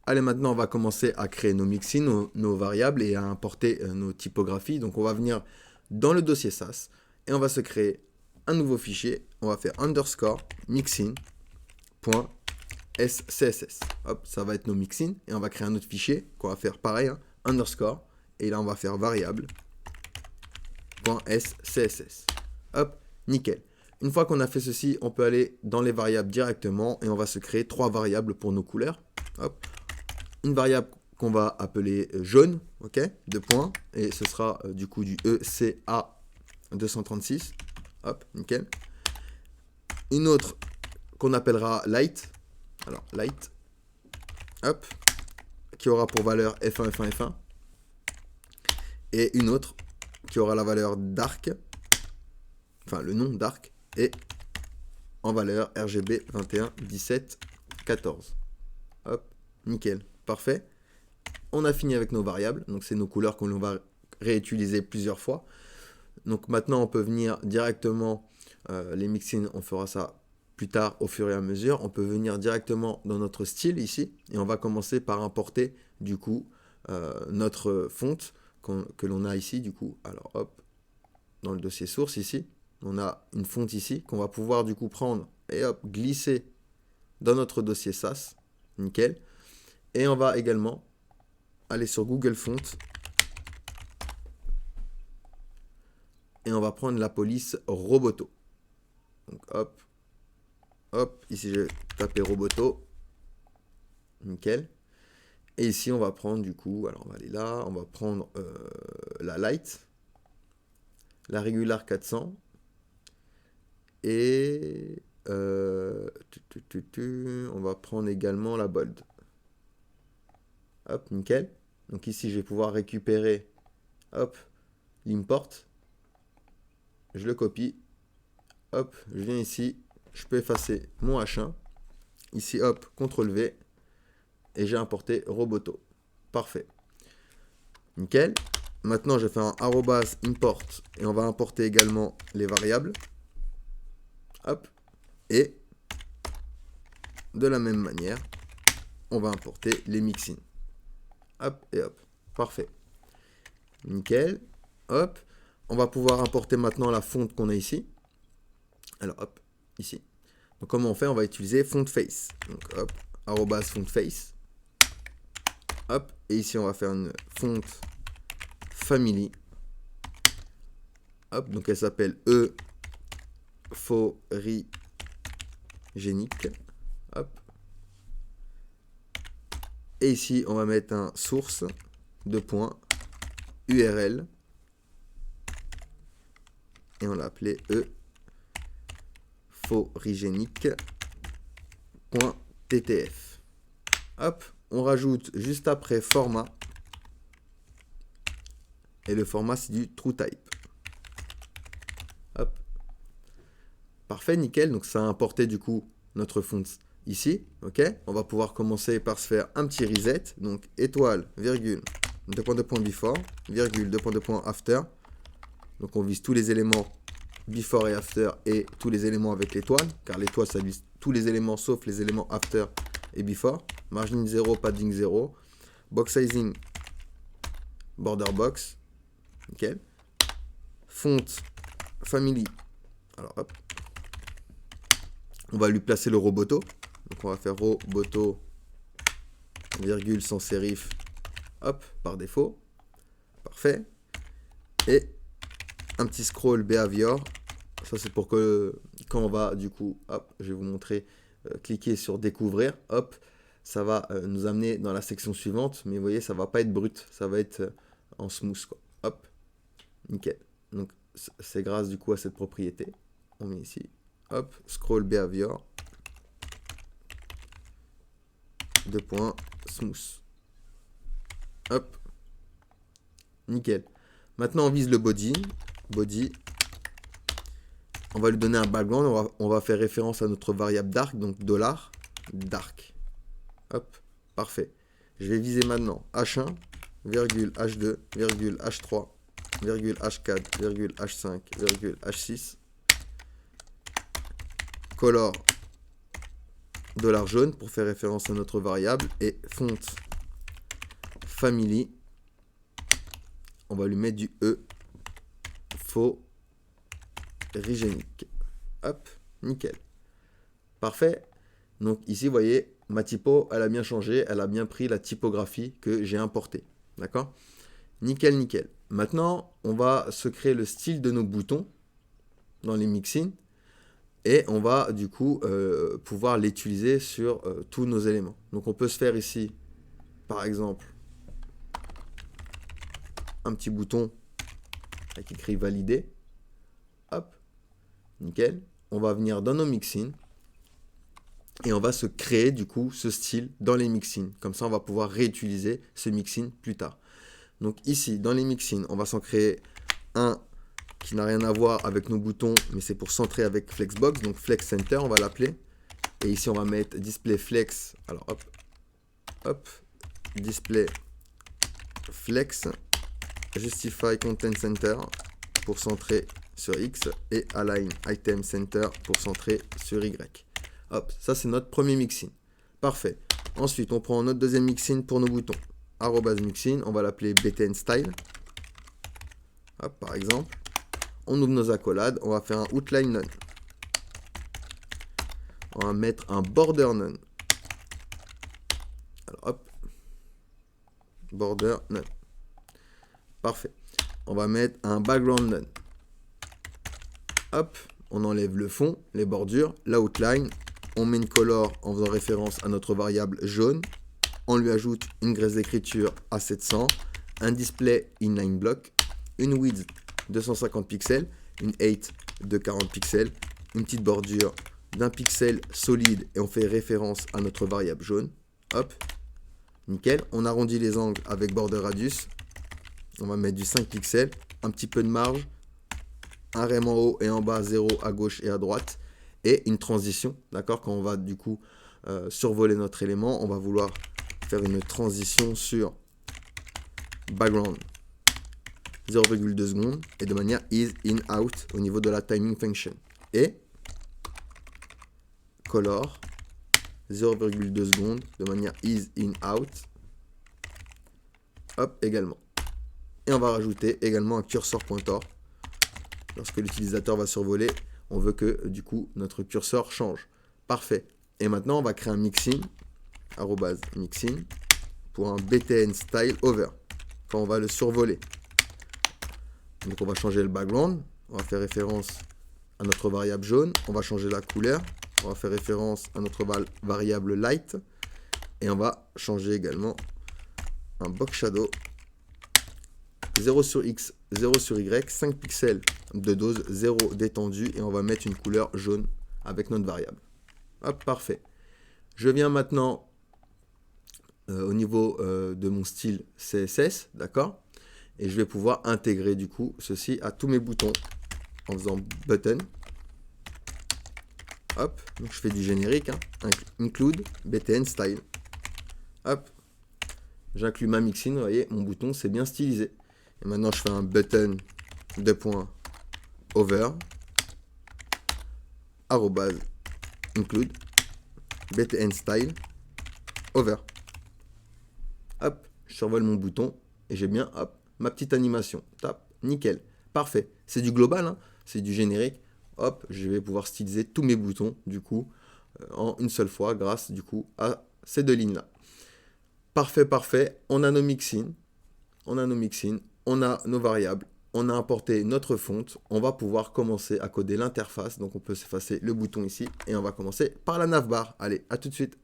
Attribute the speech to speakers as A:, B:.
A: Allez, maintenant, on va commencer à créer nos mixins, nos variables et à importer nos typographies. Donc, on va venir dans le dossier SAS et on va se créer un nouveau fichier. On va faire underscore mixin.scss. Hop, ça va être nos mixins et on va créer un autre fichier qu'on va faire pareil, hein, underscore. Et là, on va faire variable.scss. Hop, nickel. Une fois qu'on a fait ceci, on peut aller dans les variables directement et on va se créer 3 variables pour nos couleurs. Hop. Une variable qu'on va appeler jaune, ok, 2 points, et ce sera du coup du ECA236, hop, nickel. Une autre qu'on appellera light, alors light, hop, qui aura pour valeur F1, F1, F1, et une autre qui aura la valeur dark, enfin le nom dark, et en valeur RGB 21 17 14. Hop, nickel, parfait. On a fini avec nos variables, donc c'est nos couleurs qu'on va réutiliser plusieurs fois. Donc maintenant on peut venir directement, les mixins, on fera ça plus tard au fur et à mesure. On peut venir directement dans notre style ici, et on va commencer par importer du coup notre fonte que l'on a ici du coup. Alors hop, dans le dossier source ici, on a une fonte ici qu'on va pouvoir du coup prendre et hop, glisser dans notre dossier SAS, nickel. Et on va également aller sur Google Font et on va prendre la police Roboto. Donc hop, hop, ici je vais taper Roboto, nickel. Et ici on va prendre du coup, alors on va aller là, on va prendre la light, la régular 400 et on va prendre également la bold. Hop, nickel. Donc ici, je vais pouvoir récupérer, hop, l'import. Je le copie. Hop, je viens ici. Je peux effacer mon H1. Ici, hop, CTRL V. Et j'ai importé Roboto. Parfait. Nickel. Maintenant, je fais un arrobas import. Et on va importer également les variables. Hop. Et de la même manière, on va importer les mixins. Hop et hop. Parfait. Nickel. Hop. On va pouvoir importer maintenant la fonte qu'on a ici. Alors hop, ici. Donc comment on fait? On va utiliser font face. Donc hop, arrobas font face. Hop. Et ici on va faire une fonte family. Hop. Donc elle s'appelle Euphorigénique. Hop. Et ici, on va mettre un source de points URL. Et on l'a appelé euphorigénique.ttf. Hop, on rajoute juste après format. Et le format, c'est du TrueType. Hop. Parfait, nickel. Donc ça a importé du coup notre font ici, ok. On va pouvoir commencer par se faire un petit reset. Donc étoile, virgule, 2 points de point before, virgule, 2 points de point after. Donc on vise tous les éléments before et after et tous les éléments avec l'étoile, car l'étoile ça vise tous les éléments sauf les éléments after et before. Margin 0, padding 0. Box sizing, border box. Nickel. Font family. Alors hop. On va lui placer le Roboto. Donc on va faire Roboto, virgule sans sérif, hop, par défaut. Parfait. Et un petit scroll behavior. Ça c'est pour que quand on va du coup, hop, je vais vous montrer, cliquer sur découvrir, hop, ça va nous amener dans la section suivante. Mais vous voyez, ça va pas être brut, ça va être en smooth, quoi. Hop, nickel. Donc c'est grâce du coup à cette propriété. On met ici, hop, scroll behavior. 2 points, smooth. Hop. Nickel. Maintenant, on vise le body. Body. On va lui donner un background. On va faire référence à notre variable dark. Donc, $dark. Hop. Parfait. Je vais viser maintenant H1, virgule H2, virgule H3, virgule H4, virgule H5, virgule H6. Color $jaune pour faire référence à notre variable. Et font family, on va lui mettre du E phorygénique. Hop, nickel. Parfait. Donc ici, vous voyez, ma typo, elle a bien changé. Elle a bien pris la typographie que j'ai importée. D'accord? Nickel, nickel. Maintenant, on va se créer le style de nos boutons dans les mixins. Et on va du coup pouvoir l'utiliser sur tous nos éléments. Donc on peut se faire ici, par exemple, un petit bouton avec écrit valider. Hop, nickel. On va venir dans nos mixins et on va se créer du coup ce style dans les mixins. Comme ça, on va pouvoir réutiliser ce mixin plus tard. Donc ici, dans les mixins, on va s'en créer un qui n'a rien à voir avec nos boutons, mais c'est pour centrer avec Flexbox, donc Flex Center, on va l'appeler. Et ici, on va mettre Display Flex. Alors, hop, hop, Display Flex, Justify Content Center pour centrer sur X et Align Item Center pour centrer sur Y. Hop, ça c'est notre premier mixin. Parfait. Ensuite, on prend notre deuxième mixin pour nos boutons. @mixin, on va l'appeler BTN Style. Hop, par exemple. On ouvre nos accolades, on va faire un outline none. On va mettre un border none. Alors hop, border none. Parfait. On va mettre un background none. Hop, on enlève le fond, les bordures, la outline. On met une color en faisant référence à notre variable jaune. On lui ajoute une graisse d'écriture à 700, un display inline block, une width 250 pixels, une height de 40 pixels, une petite bordure d'1 pixel solide et on fait référence à notre variable jaune. Hop, nickel. On arrondit les angles avec border radius. On va mettre du 5 pixels, un petit peu de marge, un rem en haut et en bas, 0 à gauche et à droite et une transition. D'accord, quand on va du coup survoler notre élément, on va vouloir faire une transition sur background 0,2 secondes et de manière is in out au niveau de la timing function. Et color 0,2 secondes de manière is in out. Hop, également. Et on va rajouter également un cursor pointeur. Lorsque l'utilisateur va survoler, on veut que du coup notre curseur change. Parfait. Et maintenant on va créer un mixin, @mixin, pour un BTN style over quand on va le survoler. Donc on va changer le background, on va faire référence à notre variable jaune, on va changer la couleur, on va faire référence à notre variable light et on va changer également un box shadow 0 sur X, 0 sur Y, 5 pixels de dose, 0 d'étendue et on va mettre une couleur jaune avec notre variable. Hop, parfait. Je viens maintenant au niveau de mon style CSS, d'accord? Et je vais pouvoir intégrer du coup ceci à tous mes boutons en faisant button. Hop, donc je fais du générique, hein. Include BTN style. Hop, j'inclus ma mixin, vous voyez, mon bouton c'est bien stylisé. Et maintenant je fais un button over @include BTN style over. Hop, je survole mon bouton et j'ai bien hop ma petite animation. Tap, nickel, parfait. C'est du global, hein, c'est du générique. Hop, je vais pouvoir styliser tous mes boutons du coup en une seule fois grâce du coup à ces deux lignes là. Parfait, parfait. On a nos mixins, on a nos variables, on a importé notre fonte. On va pouvoir commencer à coder l'interface. Donc on peut s'effacer le bouton ici et on va commencer par la navbar. Allez, à tout de suite.